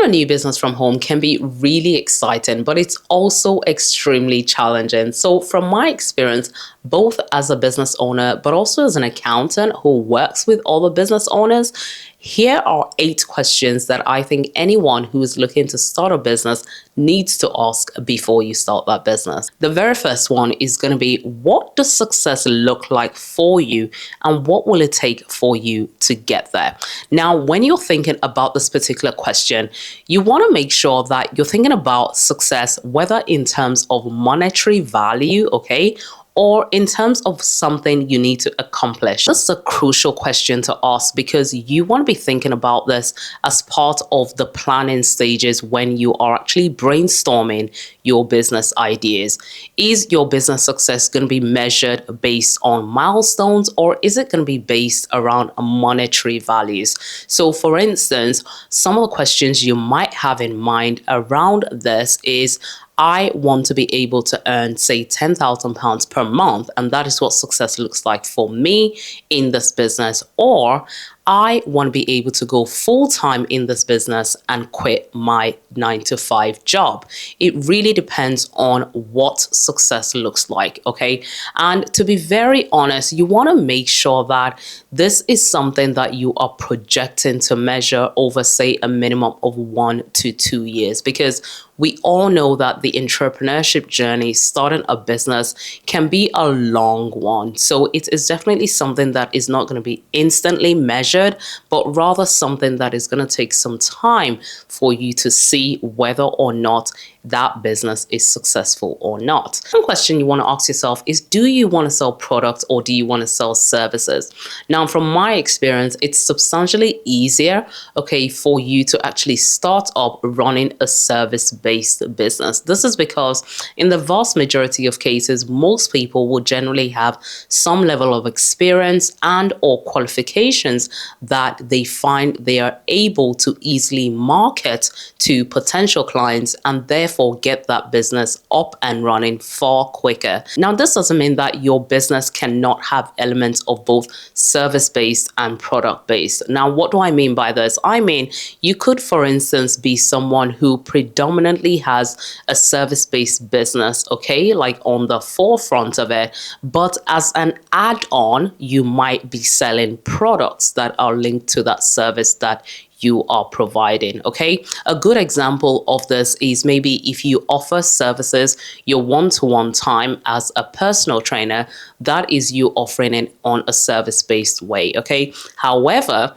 a new business from home can be really exciting, but it's also extremely challenging. So from my experience, both as a business owner, but also as an accountant who works with other business owners, here are 8 questions that I think anyone who is looking to start a business needs to ask before you start that business. The very first one is going to be, what does success look like for you and what will it take for you to get there? Now, when you're thinking about this particular question, you want to make sure that you're thinking about success, whether in terms of monetary value, okay, or in terms of something you need to accomplish. This is a crucial question to ask because you want to be thinking about this as part of the planning stages when you are actually brainstorming your business ideas. Is your business success going to be measured based on milestones, or is it going to be based around monetary values? So for instance, some of the questions you might have in mind around this is, I want to be able to earn, say, £10,000 per month, and that is what success looks like for me in this business. Or I want to be able to go full-time in this business and quit my 9-to-5 job. It really depends on what success looks like, okay? And to be very honest, you want to make sure that this is something that you are projecting to measure over, say, a minimum of 1 to 2 years, because we all know that the entrepreneurship journey, starting a business, can be a long one. So it is definitely something that is not going to be instantly measured, but rather something that is going to take some time for you to see whether or not that business is successful or not. One question you want to ask yourself is, do you want to sell products or do you want to sell services? Now, from my experience, it's substantially easier, okay, for you to actually start up running a service-based business. This is because in the vast majority of cases, most people will generally have some level of experience and or qualifications that they find they are able to easily market to potential clients and therefore get that business up and running far quicker. Now, this doesn't mean that your business cannot have elements of both service-based and product-based. Now, what do I mean by this? I mean, you could, for instance, be someone who predominantly has a service-based business, okay, like on the forefront of it, but as an add-on, you might be selling products that are linked to that service that you are providing, okay? A good example of this is maybe if you offer services your one-to-one time as a personal trainer, that is you offering it on a service-based way, okay? However,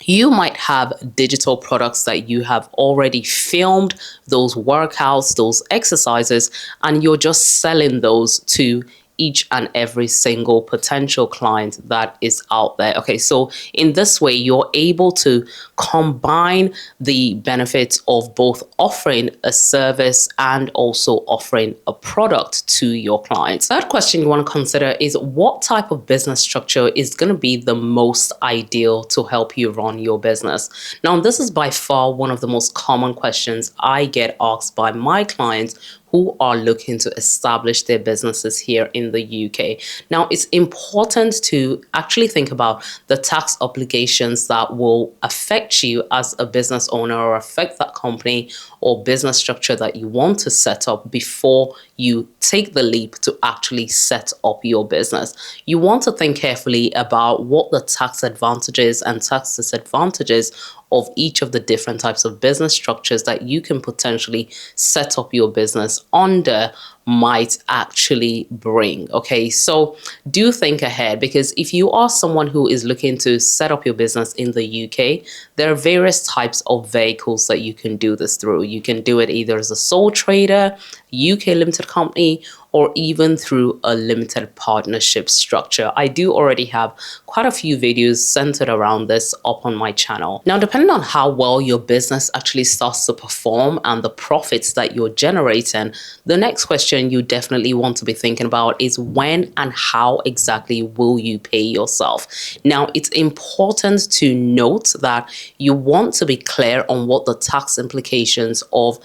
you might have digital products that you have already filmed, those workouts, those exercises, and you're just selling those to each and every single potential client that is out there. Okay, so in this way, you're able to combine the benefits of both offering a service and also offering a product to your clients. Third question you want to consider is, what type of business structure is going to be the most ideal to help you run your business? Now, this is by far one of the most common questions I get asked by my clients who are looking to establish their businesses here in the UK. Now, it's important to actually think about the tax obligations that will affect you as a business owner or affect that company or business structure that you want to set up before you take the leap to actually set up your business. You want to think carefully about what the tax advantages and tax disadvantages of each of the different types of business structures that you can potentially set up your business under might actually bring. Okay, so do think ahead, because if you are someone who is looking to set up your business in the UK, there are various types of vehicles that you can do this through. You can do it either as a sole trader, UK limited company, or even through a limited partnership structure. I do already have quite a few videos centered around this up on my channel. Now, depending on how well your business actually starts to perform and the profits that you're generating, the next question you definitely want to be thinking about is, when and how exactly will you pay yourself? Now, it's important to note that you want to be clear on what the tax implications of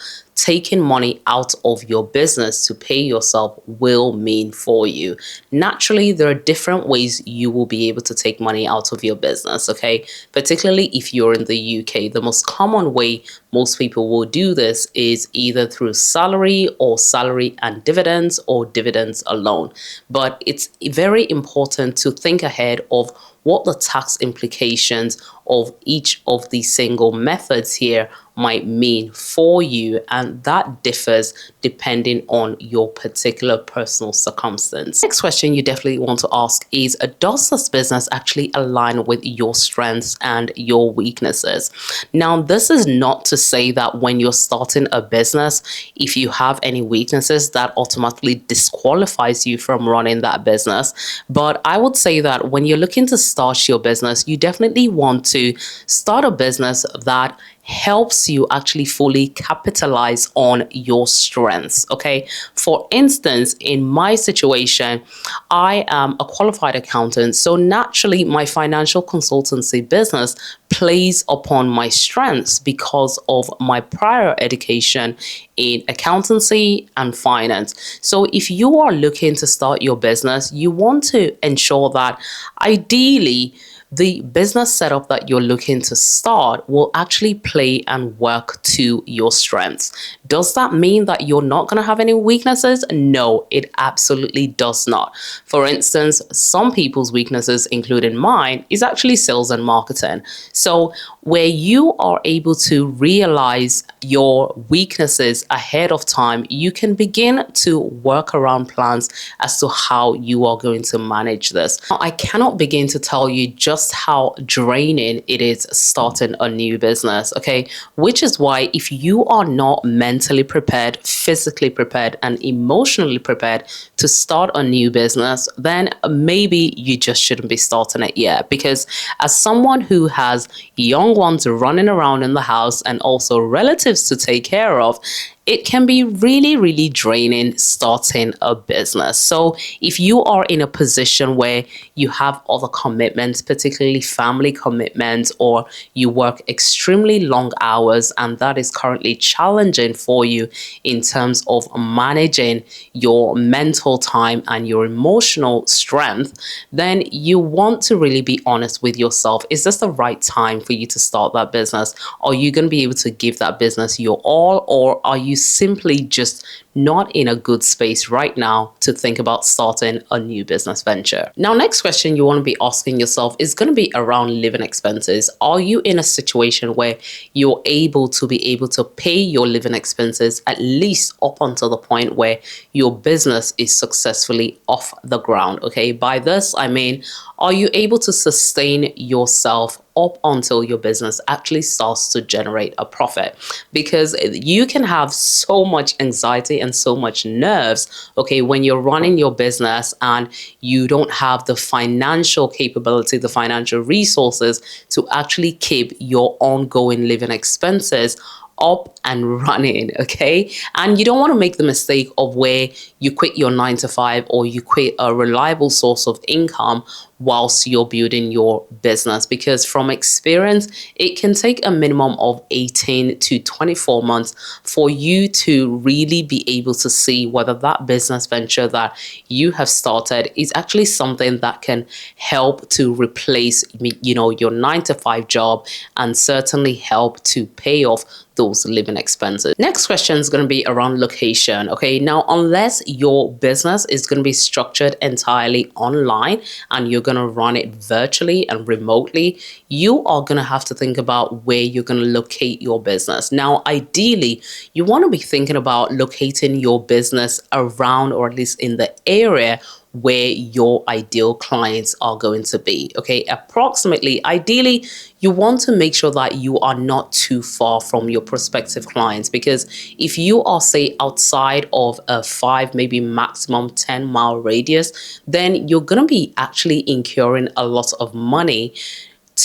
taking money out of your business to pay yourself will mean for you. Naturally, there are different ways you will be able to take money out of your business, okay? Particularly if you're in the UK, the most common way most people will do this is either through salary or salary and dividends or dividends alone. But it's very important to think ahead of what the tax implications of each of these single methods here might mean for you, and that differs depending on your particular personal circumstance. Next question you definitely want to ask is, does this business actually align with your strengths and your weaknesses? Now, this is not to say that when you're starting a business, if you have any weaknesses, that automatically disqualifies you from running that business. But I would say that when you're looking to start your business, you definitely want to start a business that helps you actually fully capitalize on your strengths. Okay. For instance, in my situation, I am a qualified accountant. So naturally, my financial consultancy business plays upon my strengths because of my prior education in accountancy and finance. So if you are looking to start your business, you want to ensure that ideally the business setup that you're looking to start will actually play and work to your strengths. Does that mean that you're not going to have any weaknesses? No, it absolutely does not. For instance, some people's weaknesses, including mine, is actually sales and marketing. So where you are able to realize your weaknesses ahead of time, you can begin to work around plans as to how you are going to manage this. Now, I cannot begin to tell you just how draining it is starting a new business, okay? Which is why if you are not mentally prepared, physically prepared, and emotionally prepared to start a new business, then maybe you just shouldn't be starting it yet. Because as someone who has young ones running around in the house and also relatives to take care of, it can be really, really draining starting a business. So if you are in a position where you have other commitments, particularly family commitments, or you work extremely long hours, and that is currently challenging for you in terms of managing your mental time and your emotional strength, then you want to really be honest with yourself. Is this the right time for you to start that business? Are you going to be able to give that business your all, or are you simply just not in a good space right now to think about starting a new business venture? Now, next question you want to be asking yourself is going to be around living expenses. Are you in a situation where you're able to pay your living expenses at least up until the point where your business is successfully off the ground? Okay, by this I mean, are you able to sustain yourself up until your business actually starts to generate a profit? Because you can have so much anxiety and so much nerves, okay, when you're running your business and you don't have the financial capability, the financial resources to actually keep your ongoing living expenses up and running, okay? And you don't want to make the mistake of where you quit your 9 to 5 or you quit a reliable source of income whilst you're building your business, because from experience, it can take a minimum of 18 to 24 months for you to really be able to see whether that business venture that you have started is actually something that can help to replace, your 9 to 5 job, and certainly help to pay off those living expenses. Next question is going to be around location. Okay, now unless your business is going to be structured entirely online and you're going to run it virtually and remotely, you are going to have to think about where you're going to locate your business. Now, ideally, you want to be thinking about locating your business around, or at least in the area where your ideal clients are going to be. Okay, approximately, ideally, you want to make sure that you are not too far from your prospective clients, because if you are, say, outside of a 5, maybe maximum 10-mile radius, then you're going to be actually incurring a lot of money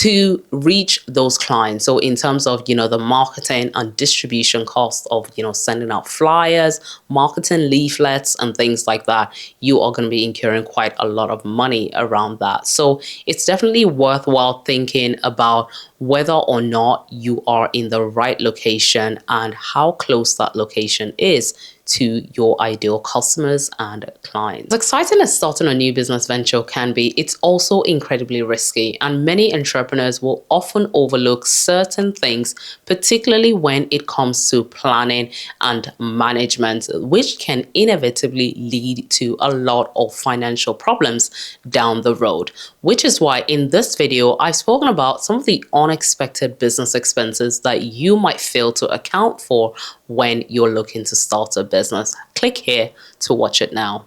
to reach those clients. So in terms of, the marketing and distribution cost of, sending out flyers, marketing leaflets and things like that, you are going to be incurring quite a lot of money around that. So it's definitely worthwhile thinking about whether or not you are in the right location and how close that location is to your ideal customers and clients. As exciting as starting a new business venture can be, it's also incredibly risky, and many entrepreneurs will often overlook certain things, particularly when it comes to planning and management, which can inevitably lead to a lot of financial problems down the road. Which is why in this video, I've spoken about some of the unexpected business expenses that you might fail to account for when you're looking to start a business. Click here to watch it now.